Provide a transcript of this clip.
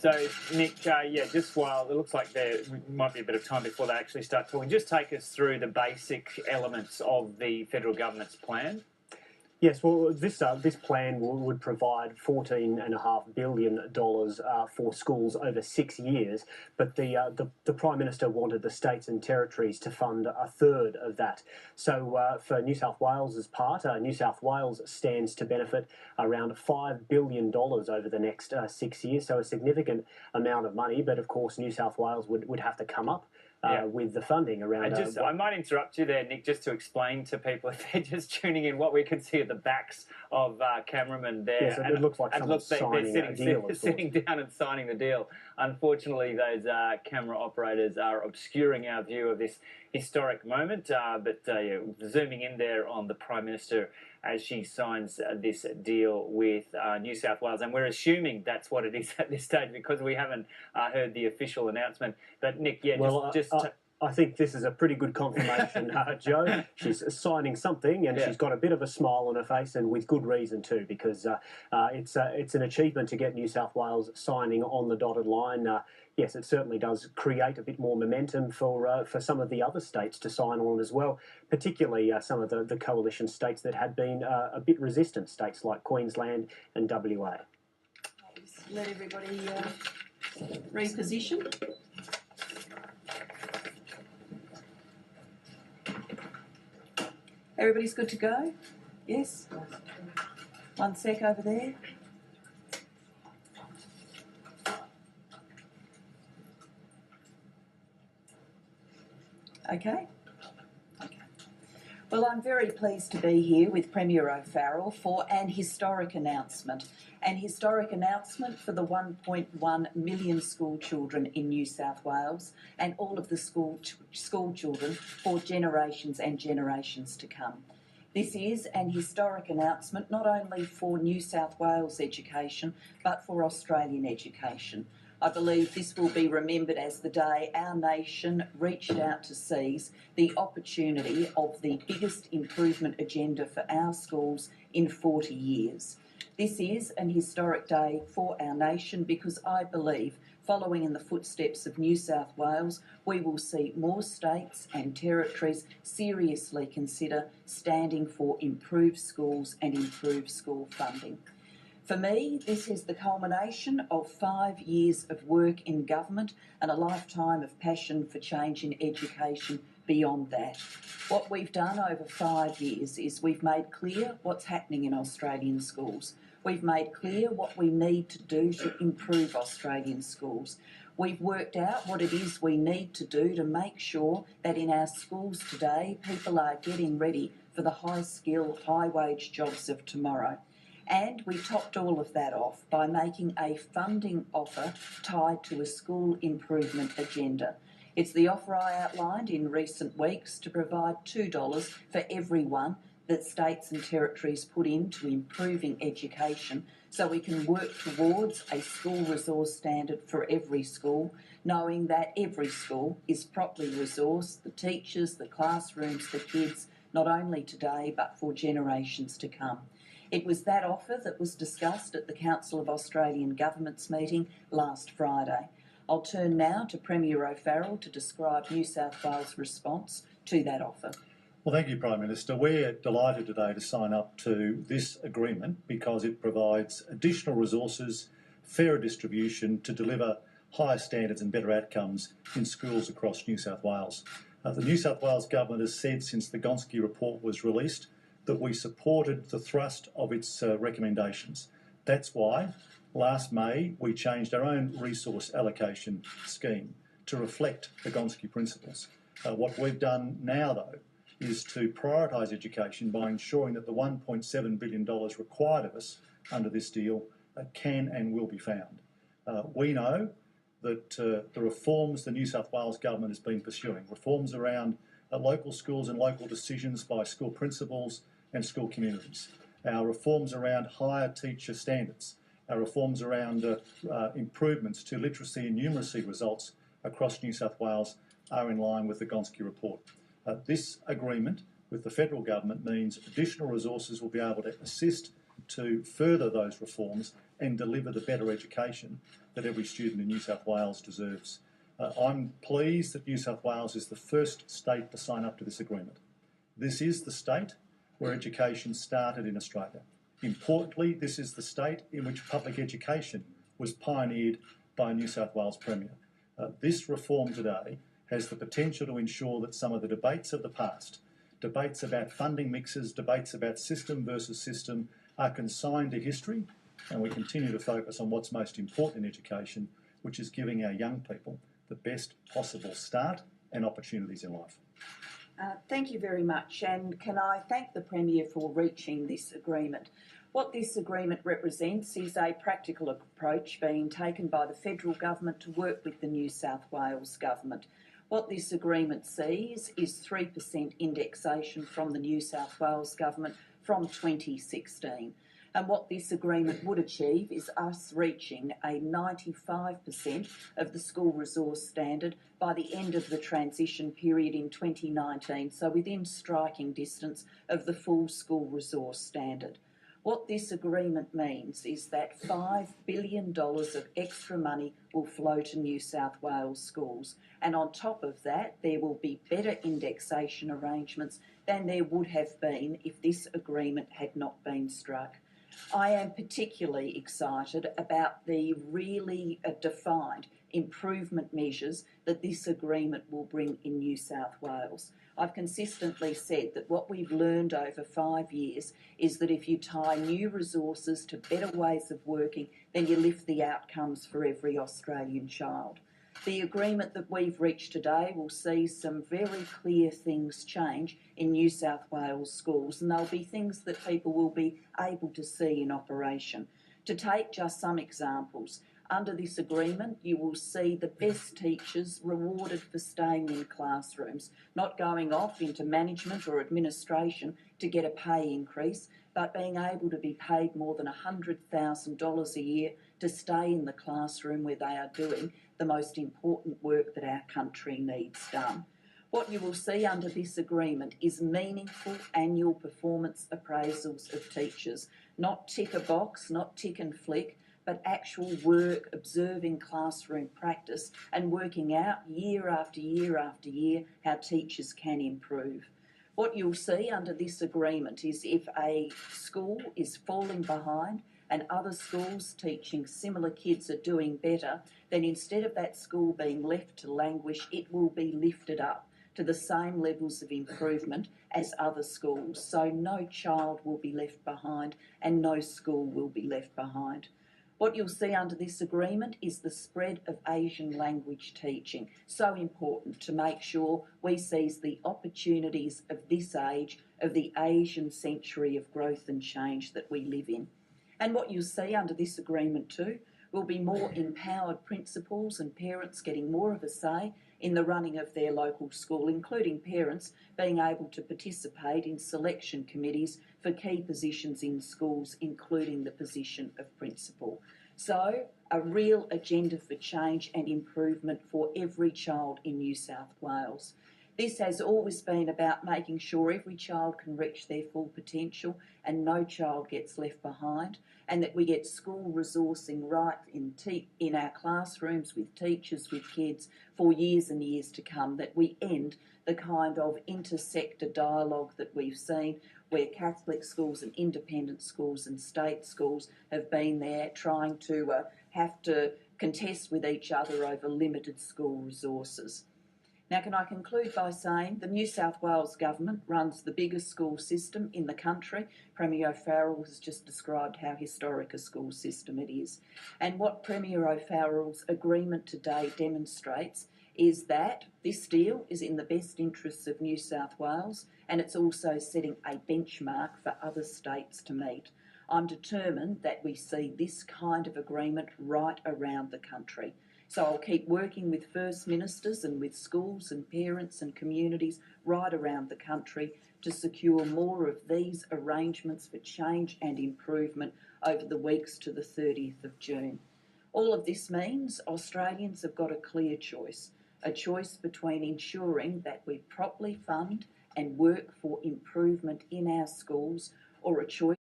So, Nick, just while it looks like there might be a bit of time before they actually start talking, just take us through the basic elements of the federal government's plan. Yes, well, this plan would provide $14.5 billion for schools over 6 years, but the Prime Minister wanted the states and territories to fund a third of that. So for New South Wales's part, New South Wales stands to benefit around $5 billion over the next 6 years, so a significant amount of money, but of course New South Wales would have to come up with the funding around. I might interrupt you there, Nick, just to explain to people if they're just tuning in what we can see at the backs of cameramen there. Yes, it looks like someone's signing a deal. Sitting down and signing the deal. Unfortunately, those camera operators are obscuring our view of this historic moment, but zooming in there on the Prime Minister as she signs this deal with New South Wales. And we're assuming that's what it is at this stage because we haven't heard the official announcement. But Nick, I think this is a pretty good confirmation, Joe. She's signing something, and she's got a bit of a smile on her face, and with good reason too, because it's an achievement to get New South Wales signing on the dotted line. Yes, it certainly does create a bit more momentum for some of the other states to sign on as well, particularly some of the coalition states that had been a bit resistant, states like Queensland and WA. I'll just let everybody reposition. Everybody's good to go? Yes? One sec over there. Okay. Well, I'm very pleased to be here with Premier O'Farrell for an historic announcement. An historic announcement for the 1.1 million school children in New South Wales and all of the school children for generations and generations to come. This is an historic announcement not only for New South Wales education but for Australian education. I believe this will be remembered as the day our nation reached out to seize the opportunity of the biggest improvement agenda for our schools in 40 years. This is an historic day for our nation because I believe, following in the footsteps of New South Wales, we will see more states and territories seriously consider standing for improved schools and improved school funding. For me, this is the culmination of 5 years of work in government and a lifetime of passion for change in education beyond that. What we've done over 5 years is we've made clear what's happening in Australian schools. We've made clear what we need to do to improve Australian schools. We've worked out what it is we need to do to make sure that in our schools today, people are getting ready for the high-skill, high-wage jobs of tomorrow. And we topped all of that off by making a funding offer tied to a school improvement agenda. It's the offer I outlined in recent weeks to provide $2 for every one that states and territories put into improving education so we can work towards a school resource standard for every school, knowing that every school is properly resourced, the teachers, the classrooms, the kids, not only today but for generations to come. It was that offer that was discussed at the Council of Australian Governments meeting last Friday. I'll turn now to Premier O'Farrell to describe New South Wales' response to that offer. Well, thank you, Prime Minister. We're delighted today to sign up to this agreement because it provides additional resources, fairer distribution to deliver higher standards and better outcomes in schools across New South Wales. The New South Wales Government has said since the Gonski report was released that we supported the thrust of its recommendations. That's why last May we changed our own resource allocation scheme to reflect the Gonski principles. What we've done now, though, is to prioritise education by ensuring that the $1.7 billion required of us under this deal can and will be found. We know that the reforms the New South Wales Government has been pursuing, reforms around local schools and local decisions by school principals and school communities, our reforms around higher teacher standards, our reforms around improvements to literacy and numeracy results across New South Wales are in line with the Gonski report. This agreement with the federal government means additional resources will be able to assist to further those reforms and deliver the better education that every student in New South Wales deserves. I'm pleased that New South Wales is the first state to sign up to this agreement. This is the state where education started in Australia. Importantly, this is the state in which public education was pioneered by a New South Wales Premier. This reform today has the potential to ensure that some of the debates of the past, debates about funding mixes, debates about system versus system, are consigned to history, and we continue to focus on what's most important in education, which is giving our young people the best possible start and opportunities in life. Thank you very much, and can I thank the Premier for reaching this agreement. What this agreement represents is a practical approach being taken by the federal government to work with the New South Wales government. What this agreement sees is 3% indexation from the New South Wales government from 2016. And what this agreement would achieve is us reaching a 95% of the school resource standard by the end of the transition period in 2019, so within striking distance of the full school resource standard. What this agreement means is that $5 billion of extra money will flow to New South Wales schools, and on top of that there will be better indexation arrangements than there would have been if this agreement had not been struck. I am particularly excited about the really defined improvement measures that this agreement will bring in New South Wales. I've consistently said that what we've learned over 5 years is that if you tie new resources to better ways of working, then you lift the outcomes for every Australian child. The agreement that we've reached today will see some very clear things change in New South Wales schools, and there'll be things that people will be able to see in operation. To take just some examples, under this agreement you will see the best teachers rewarded for staying in classrooms, not going off into management or administration to get a pay increase, but being able to be paid more than $100,000 a year to stay in the classroom where they are doing the most important work that our country needs done. What you will see under this agreement is meaningful annual performance appraisals of teachers, not tick a box, not tick and flick, but actual work, observing classroom practice and working out year after year after year how teachers can improve. What you'll see under this agreement is if a school is falling behind and other schools teaching similar kids are doing better, then instead of that school being left to languish, it will be lifted up to the same levels of improvement as other schools. So no child will be left behind and no school will be left behind. What you'll see under this agreement is the spread of Asian language teaching, so important to make sure we seize the opportunities of this age, of the Asian century of growth and change that we live in. And what you'll see under this agreement too will be more empowered principals and parents getting more of a say in the running of their local school, including parents being able to participate in selection committees for key positions in schools, including the position of principal. So, a real agenda for change and improvement for every child in New South Wales. This has always been about making sure every child can reach their full potential and no child gets left behind, and that we get school resourcing right in our classrooms with teachers, with kids, for years and years to come, that we end the kind of inter-sector dialogue that we've seen where Catholic schools and independent schools and state schools have been there trying to have to contest with each other over limited school resources. Now, can I conclude by saying the New South Wales government runs the biggest school system in the country. Premier O'Farrell has just described how historic a school system it is. And what Premier O'Farrell's agreement today demonstrates is that this deal is in the best interests of New South Wales, and it's also setting a benchmark for other states to meet. I'm determined that we see this kind of agreement right around the country. So I'll keep working with First Ministers and with schools and parents and communities right around the country to secure more of these arrangements for change and improvement over the weeks to the 30th of June. All of this means Australians have got a clear choice, a choice between ensuring that we properly fund and work for improvement in our schools, or a choice